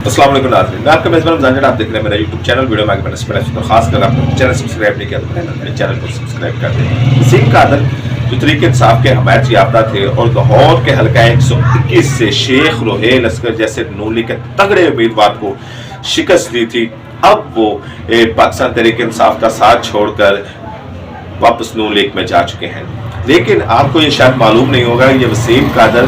अस्सलाम वालेकुम नाज़रीन, मैं आपका मेज़बान रमज़ान। आप देख रहे हैं मेरा यूट्यूब चैनल। वीडियो में आगे बढ़ने से पहले तो खास कर आपने चैनल सब्सक्राइब नहीं किया तो मेरे चैनल को सब्सक्राइब कर दें। वसीम कादर जो तहरीक इंसाफ के हमायत याफ्ता थे और लाहौर के हल्का 121 से शेख रोहेल अस्कर जैसे नून लीग के तगड़े उम्मीदवार को शिकस्त दी थी, अब वो पाकिस्तान तहरीक इंसाफ का साथ छोड़कर वापस नून लीग में जा चुके हैं। लेकिन आपको ये शायद मालूम नहीं होगा, ये वसीम कादर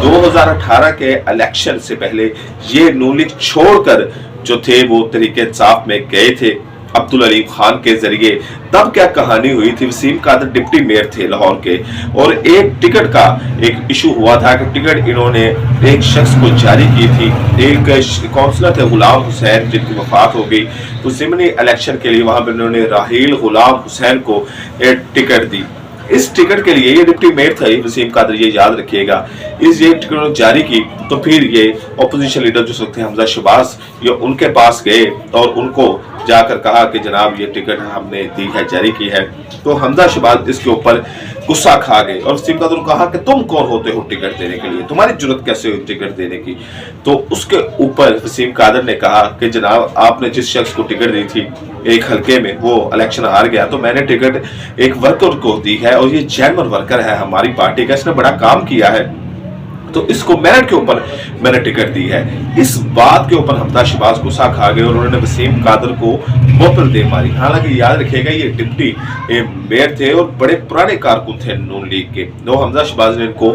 2018 के इलेक्शन से पहले ये नून लीग छोड़कर जो थे वो तहरीक इंसाफ में गए थे अब्दुल अलीम खान के जरिए। तब क्या कहानी हुई थी, वसीम कादर डिप्टी मेयर थे लाहौर के और एक टिकट का एक इशू हुआ था कि टिकट इन्होंने एक शख्स को जारी की थी। एक काउंसलर थे गुलाम हुसैन जिनकी वफात हो गई, तो ज़िमनी इलेक्शन के लिए वहां पर इन्होंने राहील गुलाम हुसैन को टिकट दी। इस टिकट के लिए ये डिप्टी मेयर था वसीम कादर, ये याद रखिएगा। ये टिकट जारी की तो फिर ये अपोजिशन लीडर जो थे हमजा शहबाज, ये उनके पास गए और उनको जाकर कहा कि जनाब ये टिकट हमने दी है, जारी की है। तो हमजा शहबाज इसके ऊपर गुस्सा खा गए और वसीम कादर को कहा कि तुम कौन होते हो टिकट देने के लिए, तुम्हारी जरूरत कैसे हुई टिकट देने की। तो उसके ऊपर वसीम कादर ने कहा कि जनाब आपने जिस शख्स को टिकट दी थी एक हल्के में, वो इलेक्शन हार गया, तो मैंने टिकट एक वर्कर को दी है और ये जेन्युइन वर्कर है हमारी पार्टी का, इसने बड़ा काम किया है, तो इसको मेरिट के ऊपर मैंने टिकट दी है। इस बात के ऊपर हमजा शहबाज गुस्सा खा गए और उन्होंने वसीम कादर को बोतल दे मारी। हालांकि याद रखिएगा ये डिप्टी मेयर थे और बड़े पुराने कारकुन थे नून लीग के, तो हमजा शहबाज ने इनको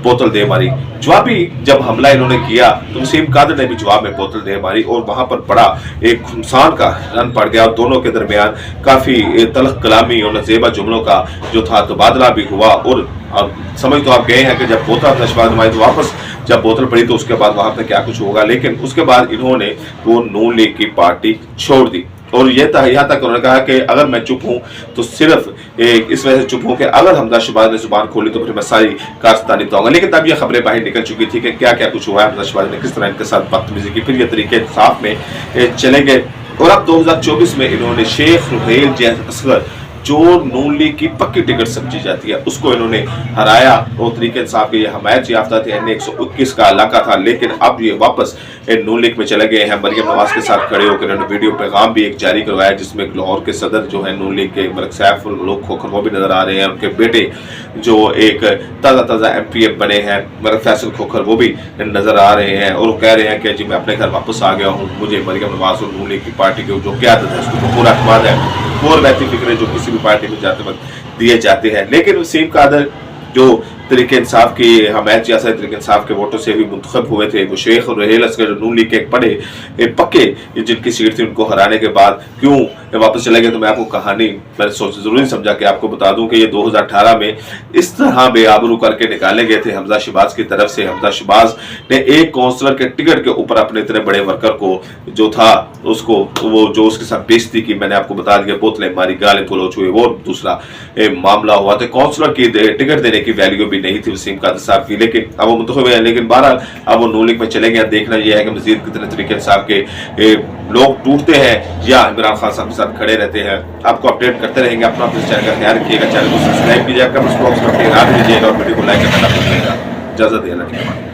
बोतल दे मारी। जवाबी जब हमला इन्होंने किया तो वसीम कादर ने भी जवाब में बोतल दे मारी और वहां पर बड़ा एक खुमसान का रन पड़ गया और दोनों के दरमियान काफी तलख कलामी और नज़ेबा जुमलों का जो था तबादला भी हुआ। और अब समझ तो आप गए हैं कि जब बोतल नशबाज तो वापस जब बोतल पड़ी तो उसके बाद वहां पर क्या कुछ होगा, लेकिन उसके बाद इन्होंने वो नून लीग की पार्टी छोड़ दी। और ये यहाँ तक उन्होंने कहा कि अगर मैं चुप हूँ तो सिर्फ इस वजह से चुप हूँ कि अगर हमजा शहबाज ने जुबान खोली तो फिर मैं सारी कारस्तानी बताऊंगा। लेकिन तब ये खबरें बाहर निकल चुकी थी कि क्या क्या कुछ हुआ है, हमजा शहबाज ने किस तरह इनके साथ बदतमीजी की, फिर ये तरीके इंसाफ में चले गए। और अब 2024 में इन्होंने शेख रोहेल असगर जो नून लीग की पक्की टिकट समझी जाती है उसको इन्होंने हराया और तहरीक इंसाफ के ये हमायत याफ्ता थे, N121 का इलाका था। लेकिन अब ये वापस नून लीग में चले गए हैं। मरियम नवाज के साथ खड़े होकर इन्होंने वीडियो पैगाम भी एक जारी करवाया जिसमें लाहौर के सदर जो है नून लीग के मलिक सैफ लोग खोखर वो भी नजर आ रहे हैं, उनके बेटे जो एक ताज़ा MPF बने हैं मलिक फैसल खोखर वो भी नजर आ रहे हैं और कह रहे हैं कि जी मैं अपने घर वापस आ गया हूँ, मुझे मरियम नवाज और नून लीग की पार्टी की जो क़यादत है उसको पूरा अतमाद है और वैसी फिक्र जो किसी भी पार्टी में जाते वक्त दिए जाते हैं। लेकिन वसीम कादर जो तहरीक इंसाफ की हमायत या तहरीक इंसाफ के वोटों से भी मुंतखब हुए थे, वो शेख रोहेल असगर नून लीग के बड़े पक्के जिनकी सीट थी उनको हराने के बाद क्यों वापस चले गए, तो मैं आपको कहानी मैंने जरूरी समझा कि आपको बता दूं कि ये 2018 में इस तरह बेआबरू करके निकाले गए थे हमजा शहबाज की तरफ से। हमजा शहबाज ने एक काउंसलर के टिकट के ऊपर अपने इतने बड़े वर्कर को जो था उसको वो जो उसके साथ बेइज्जती की, मैंने आपको बता दिया, बोतलें मारी, गाली गलौज हुए, वो दूसरा मामला हुआ। तो काउंसलर की टिकट देने की वैल्यू भी नहीं थी वसीम कादर साहब की, लेकिन अब वो मुंतखब है। लेकिन बहरहाल अब वो नून लीग में चले गए। देखना यह है कि मजीद कितने तहरीक इंसाफ के लोग टूटते हैं या इमरान खान साहब के साथ खड़े रहते हैं। आपको अपडेट करते रहेंगे। अपना अपने चैनल का ख्याल रखिएगा, चैनल को सब्सक्राइब कीजिएगा, कमेंट बॉक्स में अपनी राय दीजिएगा और वीडियो को लाइक करना भूलिएगा। इजाजत देना।